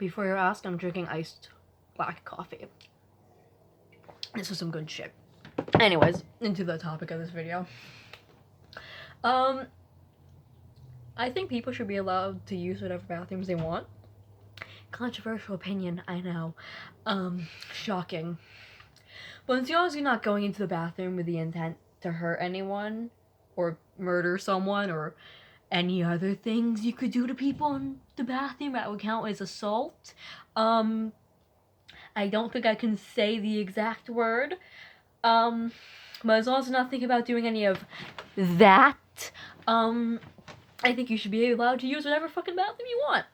Before you ask, I'm drinking iced black coffee. This is some good shit. Anyways, into the topic of this video. I think people should be allowed to use whatever bathrooms they want. Controversial opinion, I know. Shocking. But as long as you're not going into the bathroom with the intent to hurt anyone, or murder someone, or any other things you could do to people in the bathroom that would count as assault. I don't think I can say the exact word. But as long as you're not thinking about doing any of that, I think you should be allowed to use whatever fucking bathroom you want.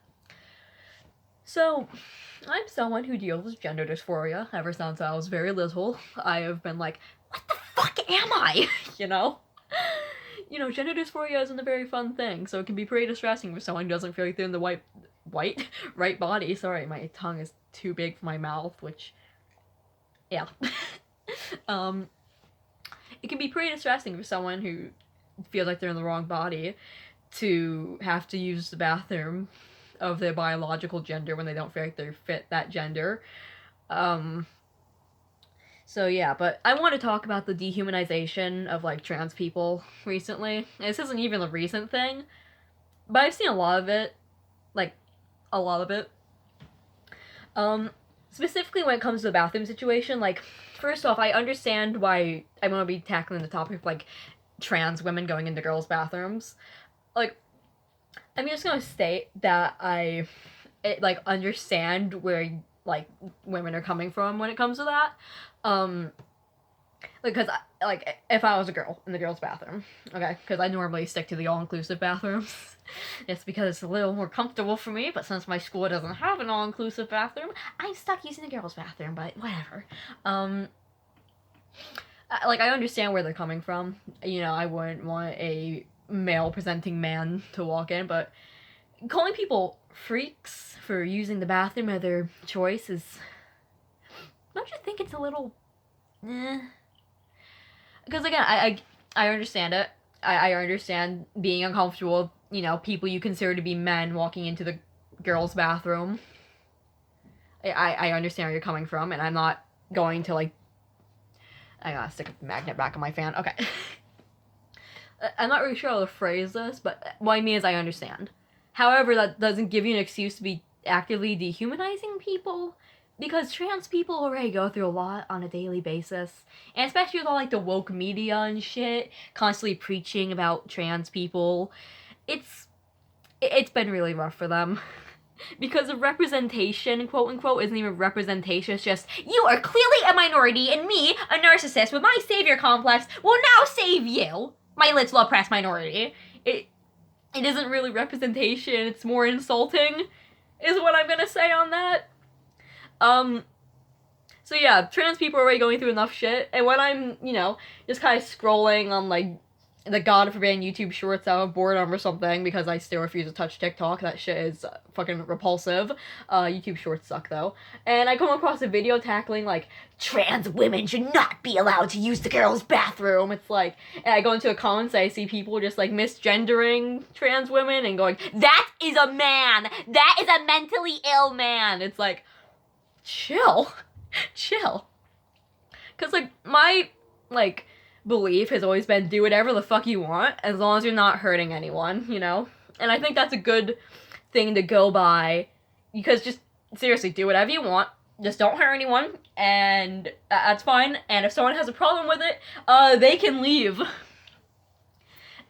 So, I'm someone who deals with gender dysphoria ever since I was very little. I have been like, what the fuck am I? You know, gender dysphoria isn't a very fun thing, so it can be pretty distressing for someone who doesn't feel like they're in the right body. Sorry, my tongue is too big for my mouth, which, yeah. It can be pretty distressing for someone who feels like they're in the wrong body to have to use the bathroom of their biological gender when they don't feel like they fit that gender. So yeah, but I want to talk about the dehumanization of, like, trans people recently. This isn't even a recent thing, but I've seen a lot of it. Like, a lot of it. Specifically when it comes to the bathroom situation, like, first off, I understand why I'm going to be tackling the topic of, like, trans women going into girls' bathrooms. Like, I'm just going to state that I understand where, like, women are coming from when it comes to that. Because, like, if I was a girl in the girls' bathroom, okay, because I normally stick to the all-inclusive bathrooms, it's because it's a little more comfortable for me, but since my school doesn't have an all-inclusive bathroom, I'm stuck using the girls' bathroom, but whatever. Like, I understand where they're coming from. I wouldn't want a male-presenting man to walk in, but calling people freaks for using the bathroom of their choice is... Don't you think it's a little... Because, again, I understand it. I understand being uncomfortable with, people you consider to be men walking into the girls' bathroom. I understand where you're coming from, and I'm not going to, like... I gotta stick a magnet back on my fan. Okay. I'm not really sure how to phrase this, but what I mean is I understand. However, that doesn't give you an excuse to be actively dehumanizing people, because trans people already go through a lot on a daily basis, and especially with all, like, the woke media and shit, constantly preaching about trans people. It's been really rough for them. Because of representation, quote-unquote, isn't even representation, it's just, you are clearly a minority, and me, a narcissist with my savior complex, will now save you, my little oppressed minority. It isn't really representation, it's more insulting, is what I'm gonna say on that. So yeah, trans people are already going through enough shit, and when I'm, just kind of scrolling on, like, the God forbid YouTube shorts out of boredom or something, because I still refuse to touch TikTok, that shit is fucking repulsive. YouTube shorts suck, though. And I come across a video tackling, like, trans women should not be allowed to use the girls' bathroom. It's like, and I go into the comments, I see people just, like, misgendering trans women and going, that is a man! That is a mentally ill man! It's like, chill. Chill. Because, like, my, like, belief has always been do whatever the fuck you want, as long as you're not hurting anyone, And I think that's a good thing to go by, because just, seriously, do whatever you want, just don't hurt anyone, and that's fine, and if someone has a problem with it, they can leave.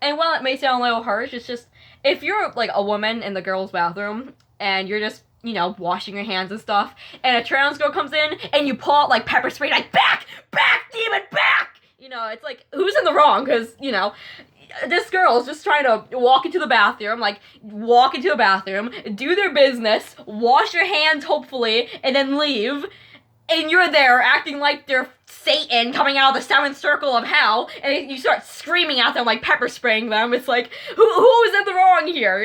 And while it may sound a little harsh, it's just, if you're, like, a woman in the girls' bathroom, and you're just, washing your hands and stuff, and a trans girl comes in, and you pull out, like, pepper spray, like, back, demon, back! It's like, who's in the wrong? Because, this girl's just trying to walk into the bathroom, do their business, wash your hands, hopefully, and then leave, and you're there acting like they're Satan coming out of the seventh circle of hell, and you start screaming at them, like, pepper spraying them. It's like, who's in the wrong here,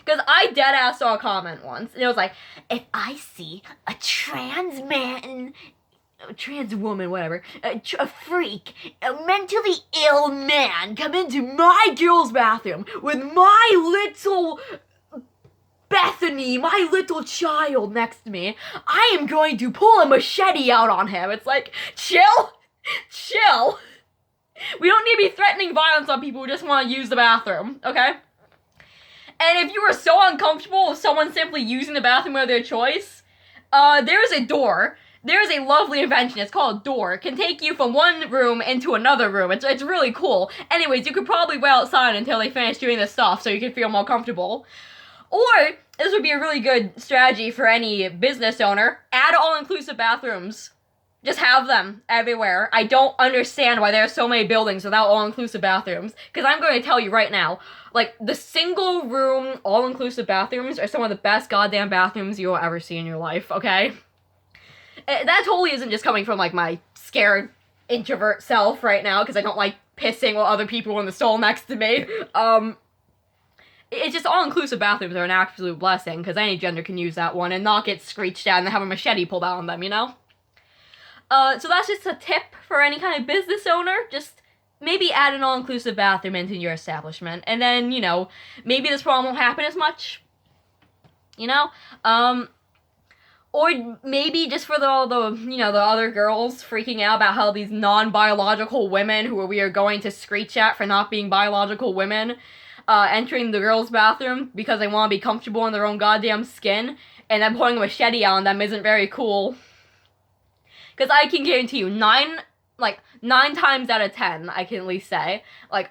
Because I deadass saw a comment once, and it was like, if I see a trans woman, whatever, a freak, a mentally ill man come into my girl's bathroom with my little Beth Anthony, my little child next to me, I am going to pull a machete out on him. It's like, chill. Chill. We don't need to be threatening violence on people who just want to use the bathroom, okay? And if you are so uncomfortable with someone simply using the bathroom of their choice, there's a door. There's a lovely invention. It's called a door. It can take you from one room into another room. It's really cool. Anyways, you could probably wait outside until they finish doing this stuff so you can feel more comfortable. Or, this would be a really good strategy for any business owner. Add all-inclusive bathrooms. Just have them everywhere. I don't understand why there are so many buildings without all-inclusive bathrooms. Because I'm going to tell you right now, like, the single-room, all-inclusive bathrooms are some of the best goddamn bathrooms you will ever see in your life, okay? That totally isn't just coming from, like, my scared introvert self right now, because I don't like pissing while other people are in the stall next to me. It's just all-inclusive bathrooms are an absolute blessing, because any gender can use that one and not get screeched at and have a machete pulled out on them, you know? So that's just a tip for any kind of business owner. Just maybe add an all-inclusive bathroom into your establishment. And then, you know, maybe this problem won't happen as much. You know? Or maybe just for all the, you know, the other girls freaking out about how these non-biological women who we are going to screech at for not being biological women, entering the girls' bathroom because they want to be comfortable in their own goddamn skin, and then pulling a machete out on them isn't very cool. Because I can guarantee you, 9 times out of 10, I can at least say, like,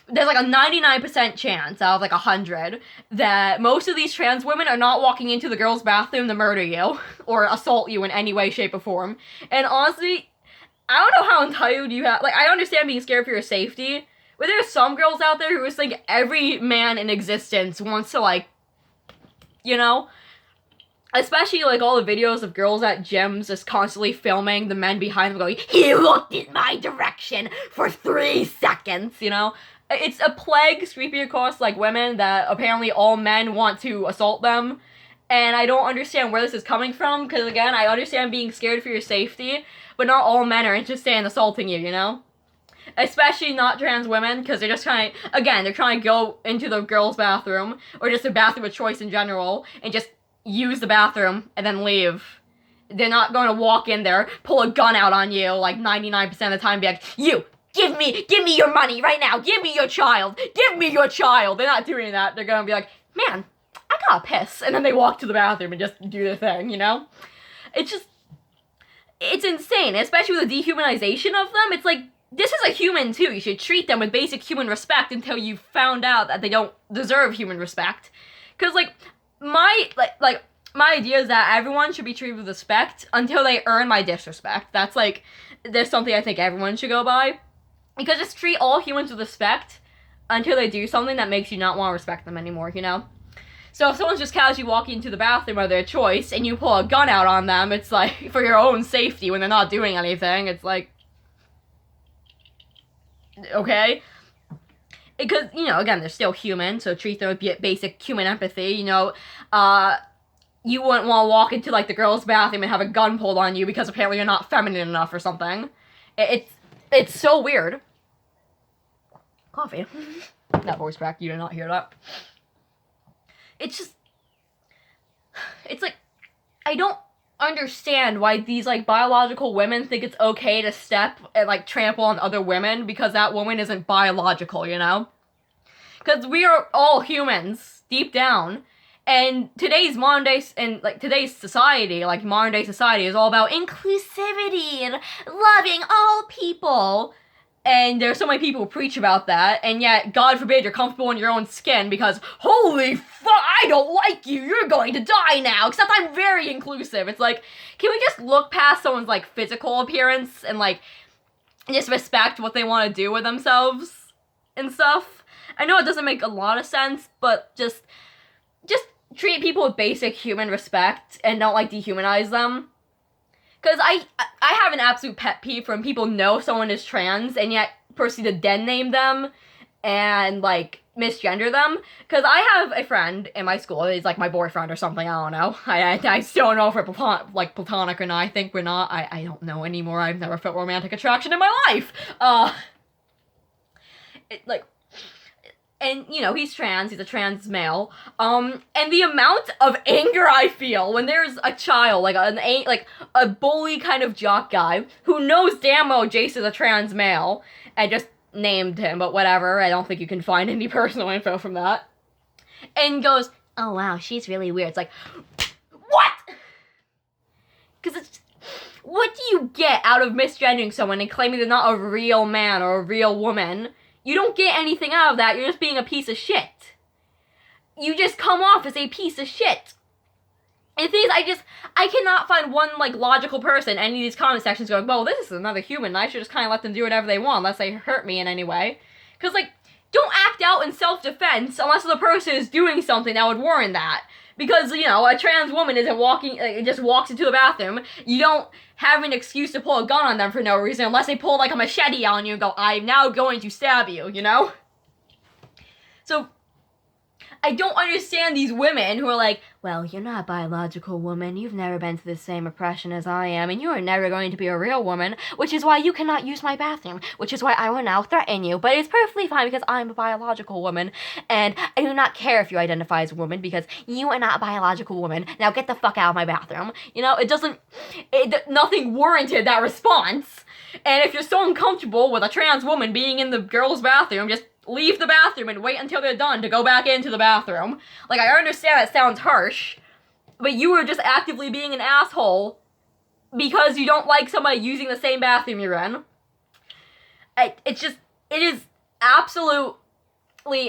there's like a 99% chance out of like 100 that most of these trans women are not walking into the girls' bathroom to murder you or assault you in any way, shape, or form. And honestly, I don't know how entitled you have. Like, I understand being scared for your safety, but there are some girls out there who just think every man in existence wants to, like, you know. Especially, like, all the videos of girls at gyms just constantly filming the men behind them going, "He looked in my direction for 3 seconds," you know? It's a plague sweeping across, like, women that apparently all men want to assault them. And I don't understand where this is coming from, because, again, I understand being scared for your safety, but not all men are interested in assaulting you, you know? Especially not trans women, because they're just trying, again, they're trying to go into the girls' bathroom, or just a bathroom of choice in general, and just use the bathroom, and then leave. They're not going to walk in there, pull a gun out on you, like, 99% of the time, be like, "You, give me your money right now, give me your child, give me your child." They're not doing that. They're going to be like, "Man, I gotta piss," and then they walk to the bathroom and just do their thing, you know? It's just, it's insane, especially with the dehumanization of them. It's like, this is a human, too. You should treat them with basic human respect until you found out that they don't deserve human respect. Because, like, my idea is that everyone should be treated with respect until they earn my disrespect. That's, like, there's something I think everyone should go by. Because just treat all humans with respect until they do something that makes you not want to respect them anymore, you know? So if someone's just casually walking into the bathroom of their choice and you pull a gun out on them, it's like, for your own safety when they're not doing anything, it's like, okay? Because, you know, again, they're still human, so treat them with basic human empathy, you know. You wouldn't want to walk into, like, the girls' bathroom and have a gun pulled on you because apparently you're not feminine enough or something. It's so weird. Coffee. That voice crack, you did not hear that. It's just, it's like, I don't understand why these, like, biological women think it's okay to step and, like, trample on other women because that woman isn't biological, you know? Because we are all humans, deep down, and today's modern day, and, like, today's society, like, modern day society is all about inclusivity and loving all people. And there's so many people who preach about that, and yet, God forbid, you're comfortable in your own skin because, holy fuck, I don't like you, you're going to die now, except I'm very inclusive. It's like, can we just look past someone's, like, physical appearance and, like, just respect what they want to do with themselves and stuff? I know it doesn't make a lot of sense, but just treat people with basic human respect and don't, like, dehumanize them. Because I have an absolute pet peeve when people know someone is trans and yet proceed to den name them and, like, misgender them. Because I have a friend in my school, he's, like, my boyfriend or something, I don't know. I still don't know if we're platonic or not. I think we're not. I don't know anymore. I've never felt romantic attraction in my life. and, you know, he's trans, he's a trans male, and the amount of anger I feel when there's a child, like a bully kind of jock guy, who knows damn well Jace is a trans male, and just named him, but whatever, I don't think you can find any personal info from that, and goes, oh wow, she's really weird. It's like, what? Because it's, what do you get out of misgendering someone and claiming they're not a real man or a real woman? You don't get anything out of that, you're just being a piece of shit. You just come off as a piece of shit. And the thing is, I cannot find one, like, logical person in any of these comment sections going, well, this is another human, I should just kind of let them do whatever they want, unless they hurt me in any way. Because, like, don't act out in self-defense unless the person is doing something that would warrant that. Because, you know, a trans woman isn't walking, just walks into the bathroom. You don't have an excuse to pull a gun on them for no reason unless they pull, like, a machete on you and go, I'm now going to stab you, you know? So, I don't understand these women who are like, well, you're not a biological woman, you've never been through the same oppression as I am, and you are never going to be a real woman, which is why you cannot use my bathroom, which is why I will now threaten you, but it's perfectly fine because I'm a biological woman, and I do not care if you identify as a woman, because you are not a biological woman, now get the fuck out of my bathroom. You know, nothing warranted that response, and if you're so uncomfortable with a trans woman being in the girl's bathroom, just leave the bathroom and wait until they're done to go back into the bathroom. Like, I understand that sounds harsh, but you were just actively being an asshole because you don't like somebody using the same bathroom you're in. It is absolutely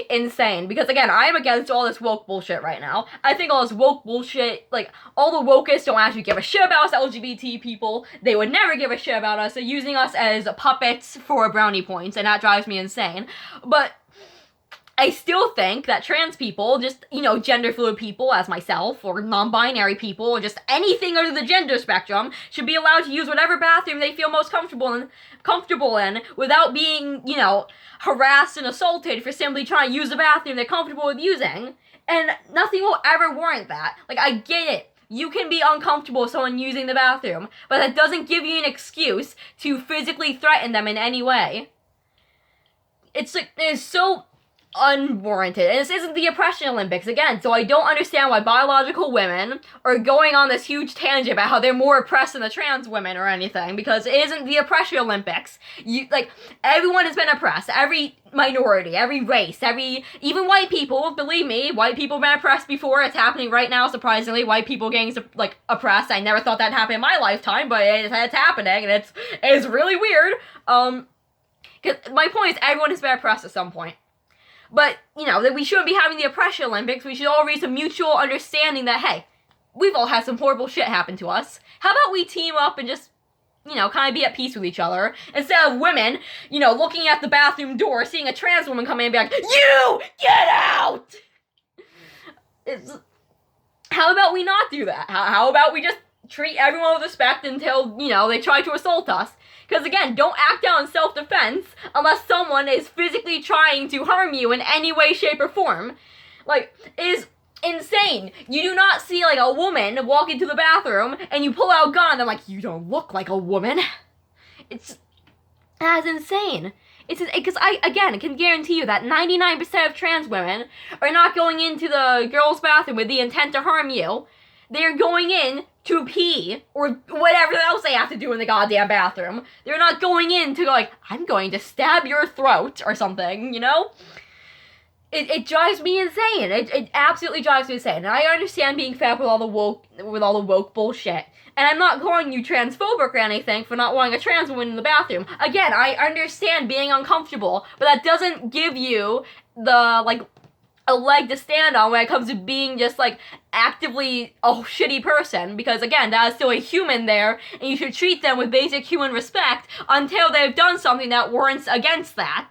insane, because again, I am against all this woke bullshit right now. I think all this woke bullshit, like, all the wokeists don't actually give a shit about us LGBT people. They would never give a shit about us. They're using us as puppets for brownie points, and that drives me insane. But I still think that trans people, just, you know, gender fluid people as myself, or non-binary people, or just anything under the gender spectrum, should be allowed to use whatever bathroom they feel most comfortable in without being, you know, harassed and assaulted for simply trying to use the bathroom they're comfortable with using. And nothing will ever warrant that. Like, I get it. You can be uncomfortable with someone using the bathroom, but that doesn't give you an excuse to physically threaten them in any way. It's like, it's so unwarranted. And this isn't the oppression Olympics again, so I don't understand why biological women are going on this huge tangent about how they're more oppressed than the trans women or anything, because it isn't the oppression Olympics. Everyone has been oppressed, every minority, every race, even white people, believe me, white people have been oppressed before. It's happening right now, surprisingly, white people getting, like, oppressed. I never thought that'd happen in my lifetime, but it's happening, and it's really weird. 'Cause my point is, everyone has been oppressed at some point. But, you know, that we shouldn't be having the oppression Olympics. We should all reach a mutual understanding that, hey, we've all had some horrible shit happen to us. How about we team up and just, you know, kind of be at peace with each other, instead of women, you know, looking at the bathroom door, seeing a trans woman come in and be like, you, get out! How about we not do that? How about we just treat everyone with respect until, you know, they try to assault us? Because again, don't act out in self-defense unless someone is physically trying to harm you in any way, shape, or form. Like, it is insane. You do not see, like, a woman walk into the bathroom and you pull out a gun and they're like, you don't look like a woman. That's insane. Because I can guarantee you that 99% of trans women are not going into the girls' bathroom with the intent to harm you. They're going in to pee, or whatever else they have to do in the goddamn bathroom. They're not going in to go like, I'm going to stab your throat, or something, you know? It drives me insane. It absolutely drives me insane. And I understand being fed with all the woke bullshit. And I'm not calling you transphobic or anything for not wanting a trans woman in the bathroom. Again, I understand being uncomfortable, but that doesn't give you the, like, a leg to stand on when it comes to being just, like, actively a shitty person, because again, that is still a human there, and you should treat them with basic human respect until they've done something that warrants against that.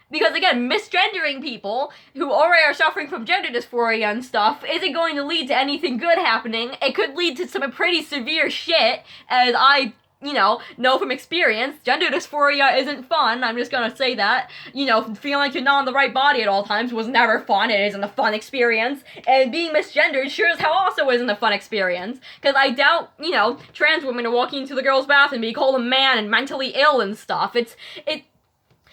Because again, misgendering people who already are suffering from gender dysphoria and stuff isn't going to lead to anything good happening. It could lead to some pretty severe shit, as I, you know from experience. Gender dysphoria isn't fun, I'm just gonna say that. You know, feeling like you're not in the right body at all times was never fun, it isn't a fun experience. And being misgendered sure as hell also isn't a fun experience. Because I doubt, trans women are walking into the girls' bathroom and being called a man and mentally ill and stuff.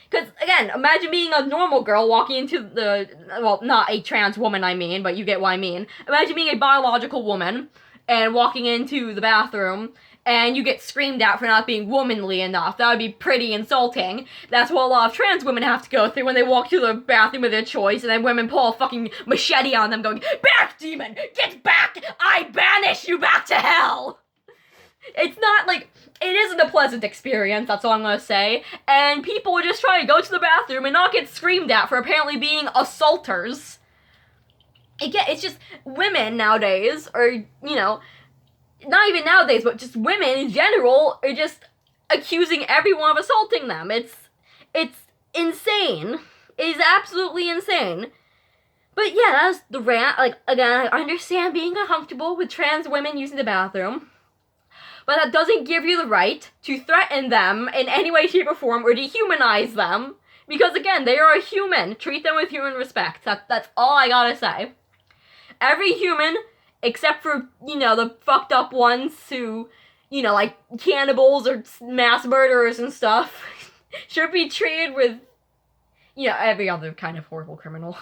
Because, again, imagine being a normal girl walking into the... Well, not a trans woman, I mean, but you get what I mean. Imagine being a biological woman and walking into the bathroom and you get screamed at for not being womanly enough. That would be pretty insulting. That's what a lot of trans women have to go through when they walk to the bathroom of their choice, and then women pull a fucking machete on them going, "Back, demon! Get back! I banish you back to hell!" It's not, like, it isn't a pleasant experience, that's all I'm gonna say. And people would just try to go to the bathroom and not get screamed at for apparently being assaulters. It's just women nowadays, or, you know, not even nowadays, but just women in general are just accusing everyone of assaulting them. It's insane. It is absolutely insane. But yeah, that was the rant. Like, again, I understand being uncomfortable with trans women using the bathroom, but that doesn't give you the right to threaten them in any way, shape, or form, or dehumanize them. Because, again, they are a human. Treat them with human respect. That's all I gotta say. Every human, except for, you know, the fucked up ones who, you know, like cannibals or mass murderers and stuff, should be treated with, you know, every other kind of horrible criminal.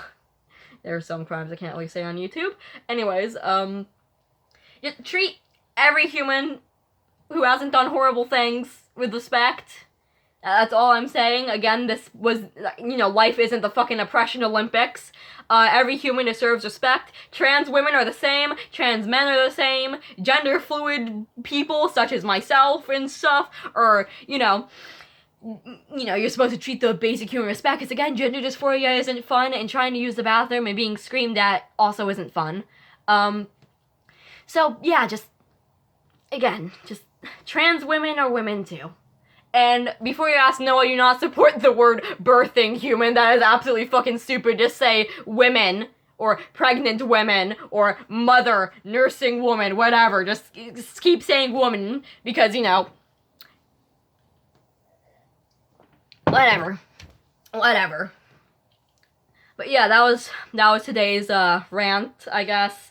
There are some crimes I can't really say on YouTube. Anyways, just treat every human who hasn't done horrible things with respect. That's all I'm saying. Again, this was, you know, life isn't the fucking oppression Olympics. Every human deserves respect. Trans women are the same. Trans men are the same. Gender fluid people, such as myself and stuff, or, you know, you're supposed to treat the basic human respect. Because, again, gender dysphoria isn't fun, and trying to use the bathroom and being screamed at also isn't fun. So, yeah, just trans women are women too. And before you ask, no, I do not support the word birthing human. That is absolutely fucking stupid. Just say women, or pregnant women, or mother, nursing woman, whatever. Just keep saying woman, because, you know, whatever. But yeah, that was today's rant, I guess.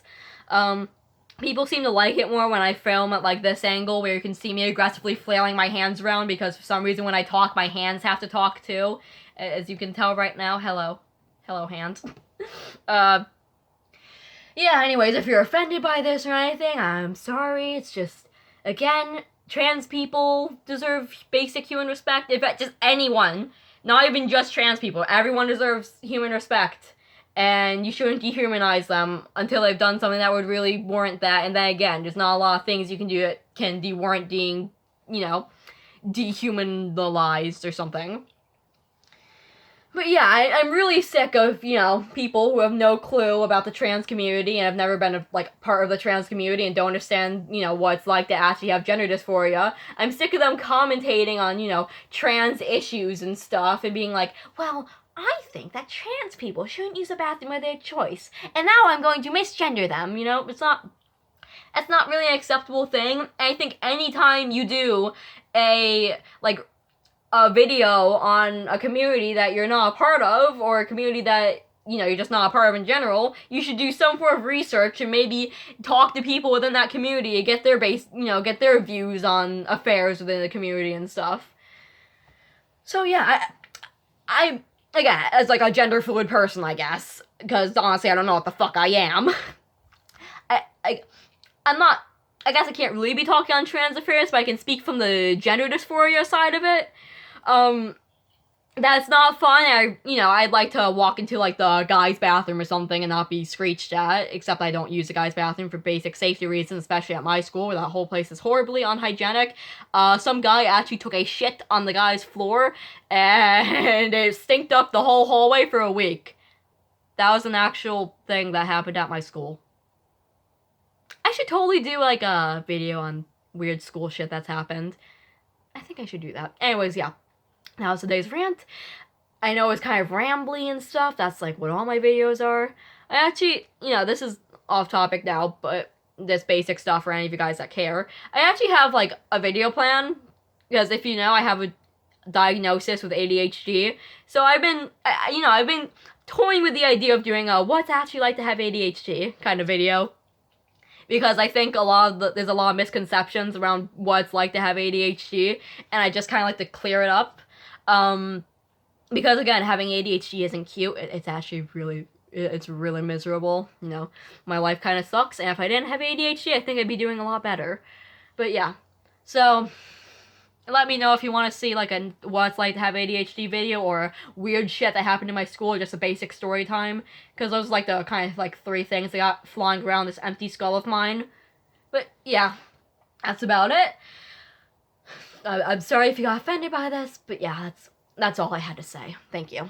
People seem to like it more when I film at, like, this angle where you can see me aggressively flailing my hands around, because for some reason when I talk, my hands have to talk too. As you can tell right now. Hello, hands. Yeah, anyways, if you're offended by this or anything, I'm sorry. It's just, again, trans people deserve basic human respect. In fact, just anyone. Not even just trans people. Everyone deserves human respect. And you shouldn't dehumanize them until they've done something that would really warrant that. And then again, there's not a lot of things you can do that can warrant being, you know, dehumanized or something. But yeah, I'm really sick of, you know, people who have no clue about the trans community and have never been, like, part of the trans community and don't understand, you know, what it's like to actually have gender dysphoria. I'm sick of them commentating on, you know, trans issues and stuff and being like, well, I think that trans people shouldn't use the bathroom of their choice, and now I'm going to misgender them, you know? That's not really an acceptable thing. I think anytime you do a video on a community that you're not a part of, or a community that, you know, you're just not a part of in general, you should do some form of research and maybe talk to people within that community and get their views on affairs within the community and stuff. So yeah, I again, as, like, a gender fluid person, I guess, because honestly, I don't know what the fuck I am. I'm not, I guess I can't really be talking on trans affairs, but I can speak from the gender dysphoria side of it. That's not fun. I'd like to walk into, like, the guy's bathroom or something and not be screeched at, except I don't use the guy's bathroom for basic safety reasons, especially at my school, where that whole place is horribly unhygienic. Some guy actually took a shit on the guy's floor, and it stinked up the whole hallway for a week. That was an actual thing that happened at my school. I should totally do, like, a video on weird school shit that's happened. I think I should do that. Anyways, yeah. That was today's rant. I know it's kind of rambly and stuff. That's, like, what all my videos are. I actually, you know, this is off topic now, but this basic stuff for any of you guys that care. I actually have, like, a video plan, because if you know, I have a diagnosis with ADHD. So I've been toying with the idea of doing a what's actually like to have ADHD kind of video. Because I think there's a lot of misconceptions around what it's like to have ADHD, and I just kind of like to clear it up. because again, having ADHD isn't cute. It's actually it's really miserable. You know, my life kind of sucks, and if I didn't have ADHD, I think I'd be doing a lot better. But yeah, so let me know if you want to see like a what it's like to have ADHD video, or weird shit that happened in my school, or just a basic story time, because those are like the kind of like 3 things that got flying around this empty skull of mine. But yeah, that's about it. I'm sorry if you got offended by this, but yeah, that's all I had to say. Thank you.